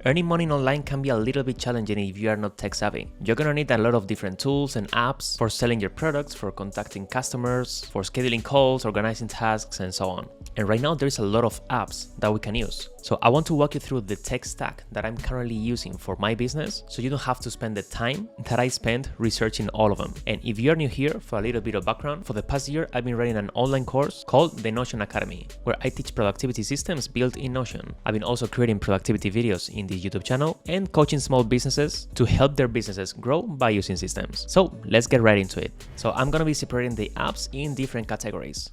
Earning money online can be a little bit challenging if you are not tech savvy. You're gonna need a lot of different tools and apps for selling your products, for contacting customers, for scheduling calls, organizing tasks, and so on. And right now there's a lot of apps that we can use. So I want to walk you through the tech stack that I'm currently using for my business, so you don't have to spend the time that I spent researching all of them. And if you're new here, for a little bit of background, for the past year I've been running an online course called the Notion Academy, where I teach productivity systems built in Notion. I've been also creating productivity videos in the YouTube channel and coaching small businesses to help their businesses grow by using systems. So let's get right into it. So I'm gonna be separating the apps in different categories.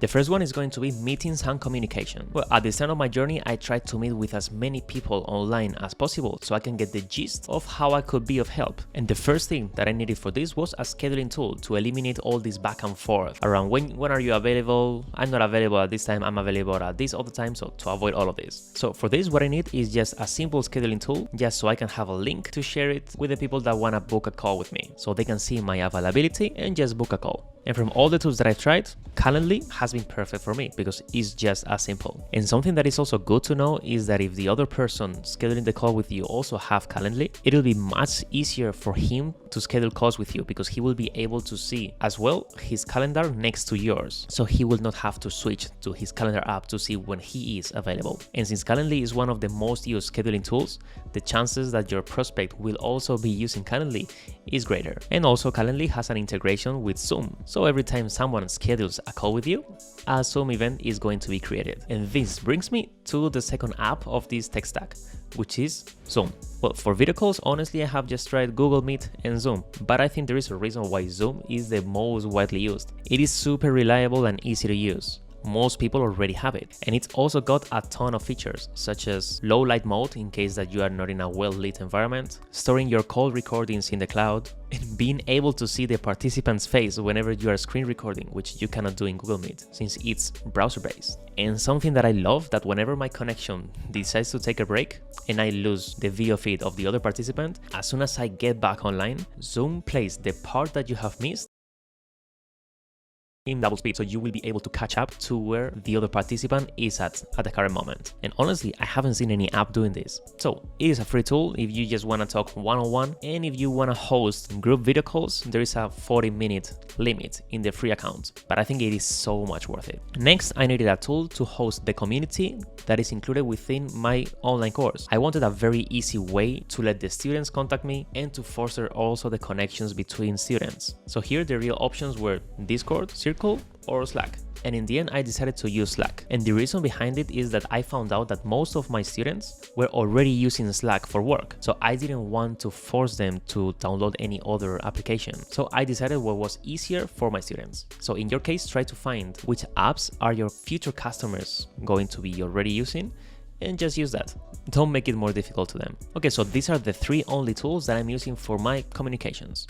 The first one is going to be meetings and communication. Well, at the start of my journey, I tried to meet with as many people online as possible so I can get the gist of how I could be of help. And the first thing that I needed for this was a scheduling tool to eliminate all this back and forth around when are you available, I'm not available at this time, I'm available at this other time, so to avoid all of this. So for this, what I need is just a simple scheduling tool, just so I can have a link to share it with the people that want to book a call with me, so they can see my availability and just book a call. And from all the tools that I've tried, Calendly has been perfect for me because it's just as simple. And something that is also good to know is that if the other person scheduling the call with you also have Calendly, it'll be much easier for him to schedule calls with you because he will be able to see as well his calendar next to yours. So he will not have to switch to his calendar app to see when he is available. And since Calendly is one of the most used scheduling tools, the chances that your prospect will also be using Calendly is greater. And also Calendly has an integration with Zoom. So every time someone schedules a call with you, a Zoom event is going to be created. And this brings me to the second app of this tech stack, which is Zoom. Well, for video calls, honestly, I have just tried Google Meet and Zoom, but I think there is a reason why Zoom is the most widely used. It is super reliable and easy to use. Most people already have it, and it's also got a ton of features such as low light mode in case that you are not in a well-lit environment, storing your call recordings in the cloud, and being able to see the participant's face whenever you are screen recording, which you cannot do in Google Meet since it's browser-based. And something that I love, that whenever my connection decides to take a break and I lose the video feed of the other participant, as soon as I get back online, Zoom plays the part that you have missed in double speed, so you will be able to catch up to where the other participant is at the current moment. And honestly, I haven't seen any app doing this. So it is a free tool if you just want to talk one-on-one, and if you want to host group video calls, there is a 40-minute limit in the free account, but I think it is so much worth it. Next, I needed a tool to host the community that is included within my online course. I wanted a very easy way to let the students contact me and to foster also the connections between students. So here the real options were Discord, Circle, or Slack. And in the end, I decided to use Slack. And the reason behind it is that I found out that most of my students were already using Slack for work. So I didn't want to force them to download any other application. So I decided what was easier for my students. So in your case, try to find which apps are your future customers going to be already using, and just use that. Don't make it more difficult to them. Okay, so these are the three only tools that I'm using for my communications.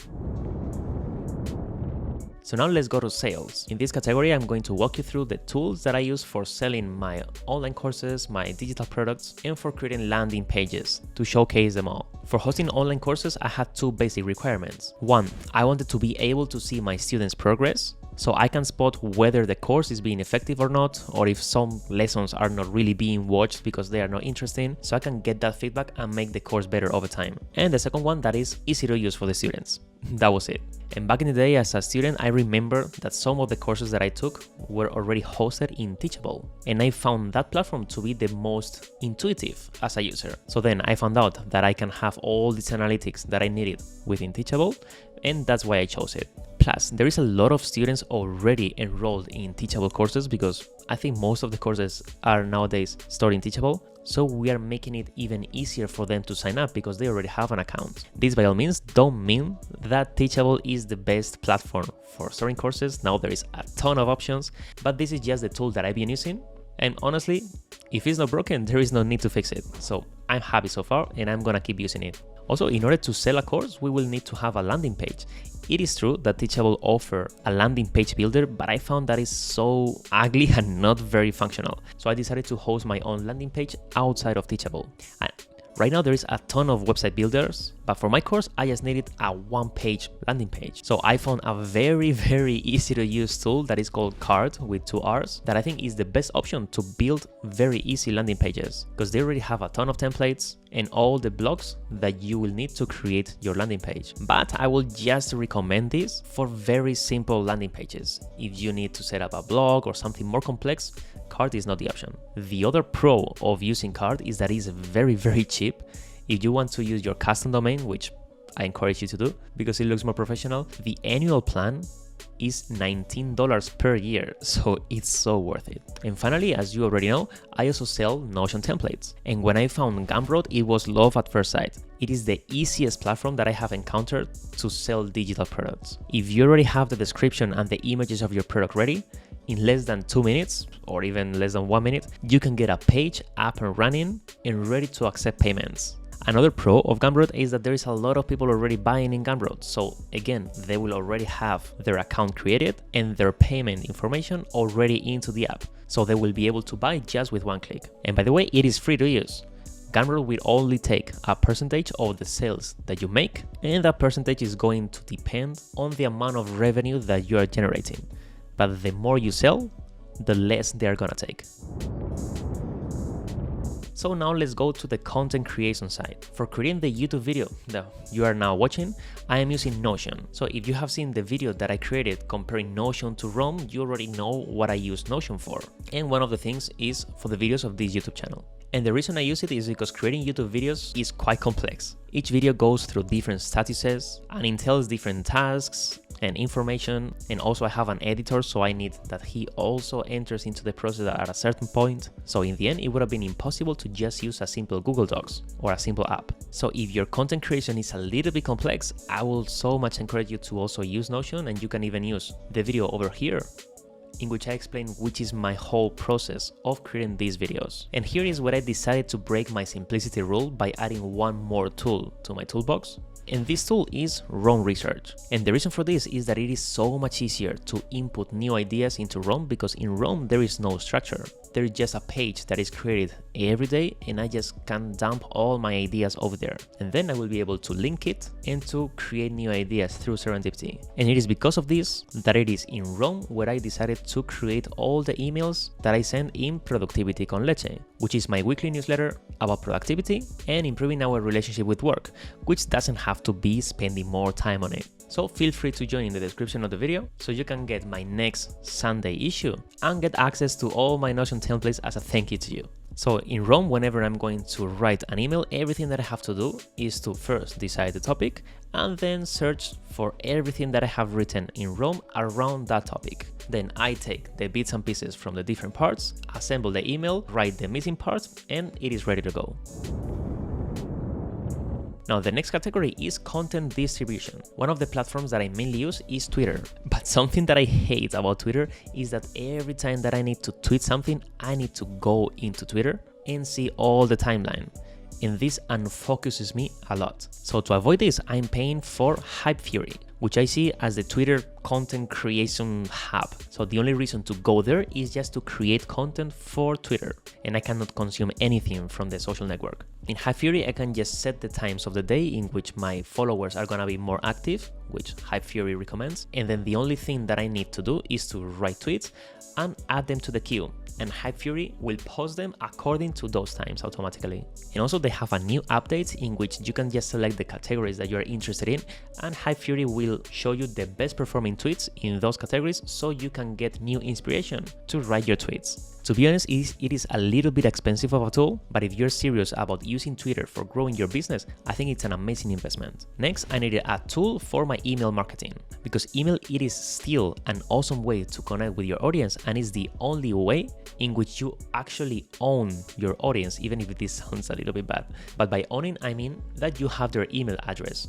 So now let's go to sales. In this category, I'm going to walk you through the tools that I use for selling my online courses, my digital products, and for creating landing pages to showcase them all. For hosting online courses, I had two basic requirements. One, I wanted to be able to see my students' progress, so I can spot whether the course is being effective or not, or if some lessons are not really being watched because they are not interesting, so I can get that feedback and make the course better over time. And the second one, that is easy to use for the students. That was it. And back in the day as a student, I remember that some of the courses that I took were already hosted in Teachable, and I found that platform to be the most intuitive as a user. So then I found out that I can have all these analytics that I needed within Teachable, and that's why I chose it. Plus, there is a lot of students already enrolled in Teachable courses because I think most of the courses are nowadays stored in Teachable. So we are making it even easier for them to sign up because they already have an account. This by all means don't mean that Teachable is the best platform for storing courses. Now there is a ton of options, but this is just the tool that I've been using. And honestly, if it's not broken, there is no need to fix it. So I'm happy so far and I'm gonna keep using it. Also, in order to sell a course, we will need to have a landing page. It is true that Teachable offers a landing page builder, but I found that is so ugly and not very functional. So I decided to host my own landing page outside of Teachable. And Right now there is a ton of website builders, but for my course, I just needed a one-page landing page. So I found a very, very easy to use tool that is called Card with 2 R's that I think is the best option to build very easy landing pages because they already have a ton of templates and all the blocks that you will need to create your landing page. But I will just recommend this for very simple landing pages. If you need to set up a blog or something more complex, Card is not the option. The other pro of using Card is that it's very, very cheap. If you want to use your custom domain, which I encourage you to do because it looks more professional, the annual plan is $19 per year, so it's so worth it. And finally, as you already know, I also sell Notion templates. And when I found Gumroad, it was love at first sight. It is the easiest platform that I have encountered to sell digital products. If you already have the description and the images of your product ready, in less than 2 minutes or even less than 1 minute, you can get a page up and running and ready to accept payments. Another pro of Gumroad is that there is a lot of people already buying in Gumroad. So again, they will already have their account created and their payment information already into the app. So they will be able to buy just with one click. And by the way, it is free to use. Gumroad will only take a percentage of the sales that you make, and that percentage is going to depend on the amount of revenue that you are generating. But the more you sell, the less they are gonna take. So now let's go to the content creation side. For creating the YouTube video that you are now watching, I am using Notion. So if you have seen the video that I created comparing Notion to Roam, you already know what I use Notion for. And one of the things is for the videos of this YouTube channel. And the reason I use it is because creating YouTube videos is quite complex. Each video goes through different statuses and entails different tasks and information, and also I have an editor, so I need that he also enters into the process at a certain point. So in the end, it would have been impossible to just use a simple Google Docs or a simple app. So if your content creation is a little bit complex, I will so much encourage you to also use Notion, and you can even use the video over here in which I explain which is my whole process of creating these videos. And here is where I decided to break my simplicity rule by adding one more tool to my toolbox. And this tool is Roam Research. And the reason for this is that it is so much easier to input new ideas into Roam because in Roam there is no structure. There is just a page that is created every day and I just can dump all my ideas over there. And then I will be able to link it and to create new ideas through serendipity. And it is because of this that it is in Roam where I decided to create all the emails that I send in Productivity con Leche, which is my weekly newsletter about productivity and improving our relationship with work, which doesn't have to be spending more time on it. So feel free to join in the description of the video so you can get my next Sunday issue and get access to all my Notion templates as a thank you to you. So in Roam, whenever I'm going to write an email, everything that I have to do is to first decide the topic and then search for everything that I have written in Roam around that topic. Then I take the bits and pieces from the different parts, assemble the email, write the missing parts, and it is ready to go. Now, the next category is content distribution. One of the platforms that I mainly use is Twitter. But something that I hate about Twitter is that every time that I need to tweet something, I need to go into Twitter and see all the timeline. And this unfocuses me a lot. So to avoid this, I'm paying for Hype Fury, which I see as the Twitter content creation hub. So the only reason to go there is just to create content for Twitter, and I cannot consume anything from the social network. In Hype Fury, I can just set the times of the day in which my followers are gonna be more active, which Hype Fury recommends, and then the only thing that I need to do is to write tweets and add them to the queue. And Hype Fury will post them according to those times automatically. And also they have a new update in which you can just select the categories that you are interested in, and Hype Fury will show you the best performing tweets in those categories so you can get new inspiration to write your tweets. To be honest, it is a little bit expensive of a tool, but if you're serious about using Twitter for growing your business, I think it's an amazing investment. Next, I needed a tool for my email marketing, because email, it is still an awesome way to connect with your audience, and it's the only way in which you actually own your audience, even if this sounds a little bit bad. But by owning, I mean that you have their email address.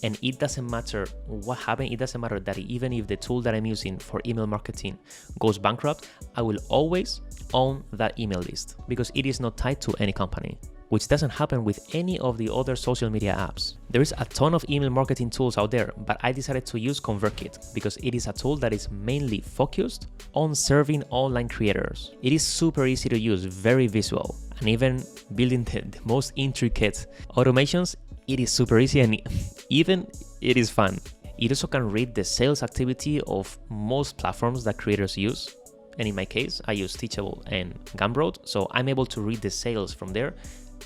And it doesn't matter what happened, it doesn't matter that even if the tool that I'm using for email marketing goes bankrupt, I will always own that email list because it is not tied to any company, which doesn't happen with any of the other social media apps. There is a ton of email marketing tools out there, but I decided to use ConvertKit because it is a tool that is mainly focused on serving online creators. It is super easy to use, very visual, and and even building the most intricate automations, it is super easy and even it is fun. It also can read the sales activity of most platforms that creators use. And in my case, I use Teachable and Gumroad, so I'm able to read the sales from there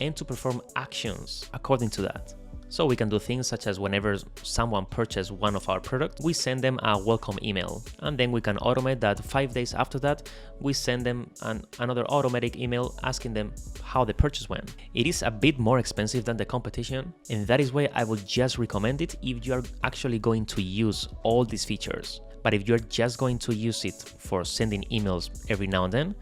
and to perform actions according to that. So we can do things such as whenever someone purchases one of our products, we send them a welcome email. And then we can automate that 5 days after that, we send them another automatic email asking them how the purchase went. It is a bit more expensive than the competition, and that is why I would just recommend it if you are actually going to use all these features. But if you're just going to use it for sending emails every now and then,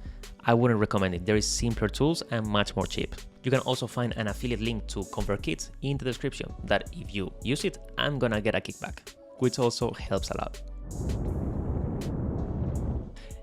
I wouldn't recommend it. There is simpler tools and much more cheap. You can also find an affiliate link to ConvertKit in the description that if you use it, I'm gonna get a kickback, which also helps a lot.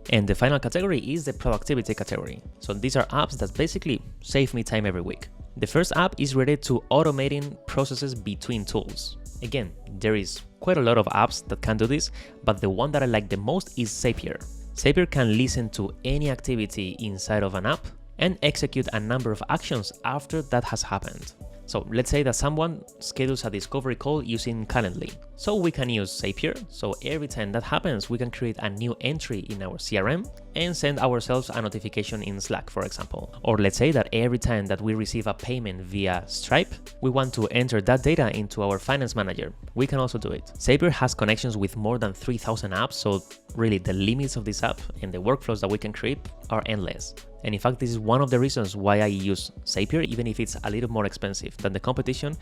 And the final category is the productivity category. So these are apps that basically save me time every week. The first app is related to automating processes between tools. Again, there is quite a lot of apps that can do this, but the one that I like the most is Zapier. Zapier can listen to any activity inside of an app and execute a number of actions after that has happened. So let's say that someone schedules a discovery call using Calendly. So we can use Zapier. So every time that happens, we can create a new entry in our CRM and send ourselves a notification in Slack, for example. Or let's say that every time that we receive a payment via Stripe, we want to enter that data into our finance manager. We can also do it. Zapier has connections with more than 3,000 apps. So really the limits of this app and the workflows that we can create are endless. And in fact, this is one of the reasons why I use Zapier, even if it's a little more expensive than the competition,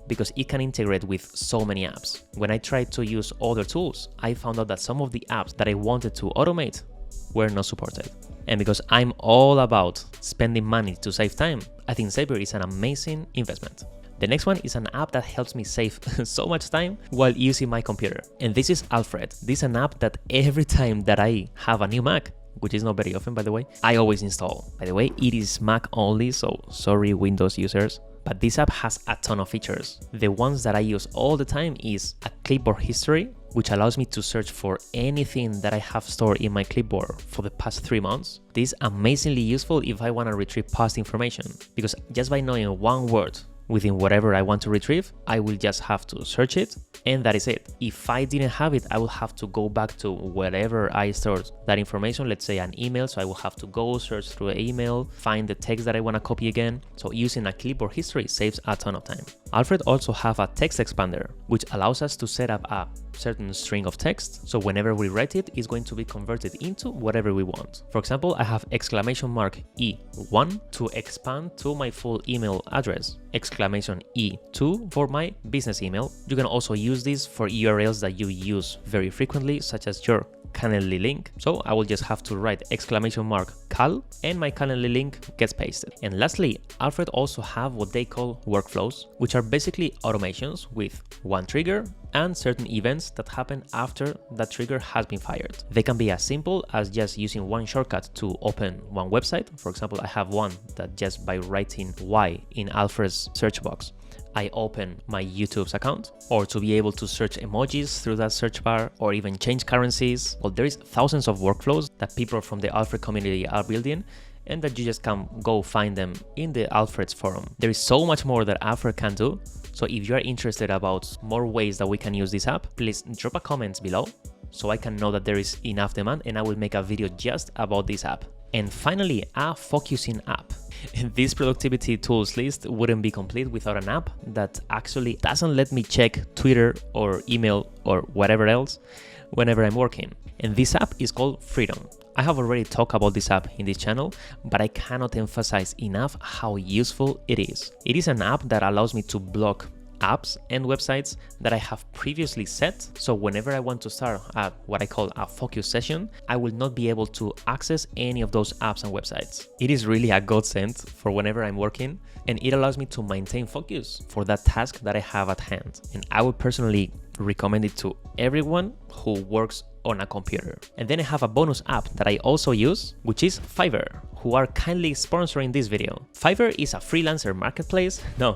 because it can integrate with so many apps. When I tried to use other tools, I found out that some of the apps that I wanted to automate were not supported. And because I'm all about spending money to save time, I think Zapier is an amazing investment. The next one is an app that helps me save so much time while using my computer. And this is Alfred. This is an app that every time that I have a new Mac, which is not very often, by the way, I always install. By the way, it is Mac only, so sorry Windows users. But this app has a ton of features. The ones that I use all the time is a clipboard history, which allows me to search for anything that I have stored in my clipboard for the past 3 months. This is amazingly useful if I want to retrieve past information, because just by knowing one word within whatever I want to retrieve, I will just have to search it, and that is it. If I didn't have it, I will have to go back to wherever I stored that information, let's say an email, so I will have to go search through an email, find the text that I want to copy again. So using a clipboard history saves a ton of time. Alfred also have a text expander, which allows us to set up a certain string of text, so whenever we write it, it's going to be converted into whatever we want. For example, I have !E1 to expand to my full email address, !E2 for my business email. You can also use this for URLs that you use very frequently, such as your Calendly link. So I will just have to write !Cal and my Calendly link gets pasted. And lastly, Alfred also have what they call workflows, which are basically automations with one trigger and certain events that happen after that trigger has been fired. They can be as simple as just using one shortcut to open one website. For example, I have one that just by writing Y in Alfred's search box, I open my YouTube's account, or to be able to search emojis through that search bar, or even change currencies. Well, there is thousands of workflows that people from the Alfred community are building, and that you just can go find them in the Alfred's forum. There is so much more that Alfred can do. So if you are interested about more ways that we can use this app, please drop a comment below so I can know that there is enough demand, and I will make a video just about this app. And finally, a focusing app. This productivity tools list wouldn't be complete without an app that actually doesn't let me check Twitter or email or whatever else whenever I'm working. And this app is called Freedom. I have already talked about this app in this channel, but I cannot emphasize enough how useful it is. It is an app that allows me to block apps and websites that I have previously set. So whenever I want to start what I call a focus session, I will not be able to access any of those apps and websites. It is really a godsend for whenever I'm working, and it allows me to maintain focus for that task that I have at hand. And I would personally recommend it to everyone who works on a computer. And then I have a bonus app that I also use, which is Fiverr, who are kindly sponsoring this video. Fiverr is a freelancer marketplace. No,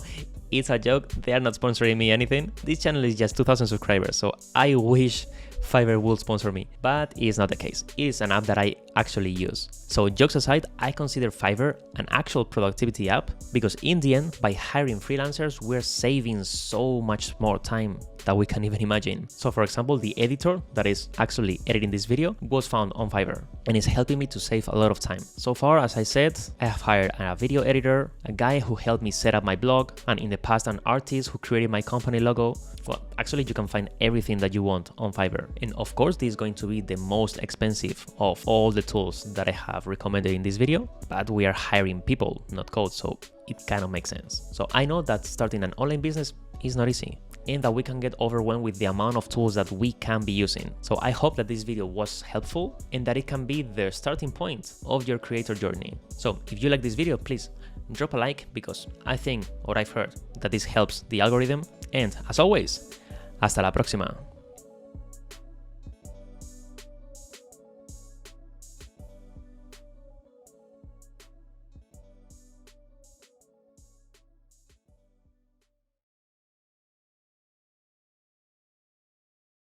it's a joke. They are not sponsoring me anything. This channel is just 2,000 subscribers, so I wish Fiverr would sponsor me, but it's not the case. It is an app that I actually use. So jokes aside, I consider Fiverr an actual productivity app because in the end, by hiring freelancers, we're saving so much more time that we can't even imagine. So for example, the editor that is actually editing this video was found on Fiverr and is helping me to save a lot of time. So far, as I said, I have hired a video editor, a guy who helped me set up my blog, and in the past an artist who created my company logo. Well, actually you can find everything that you want on Fiverr. And of course, this is going to be the most expensive of all the tools that I have recommended in this video, but we are hiring people, not code, so it kind of makes sense. So I know that starting an online business is not easy, and that we can get overwhelmed with the amount of tools that we can be using. So I hope that this video was helpful and that it can be the starting point of your creator journey. So if you like this video, please drop a like, because I think, or I've heard, that this helps the algorithm. And as always, hasta la próxima.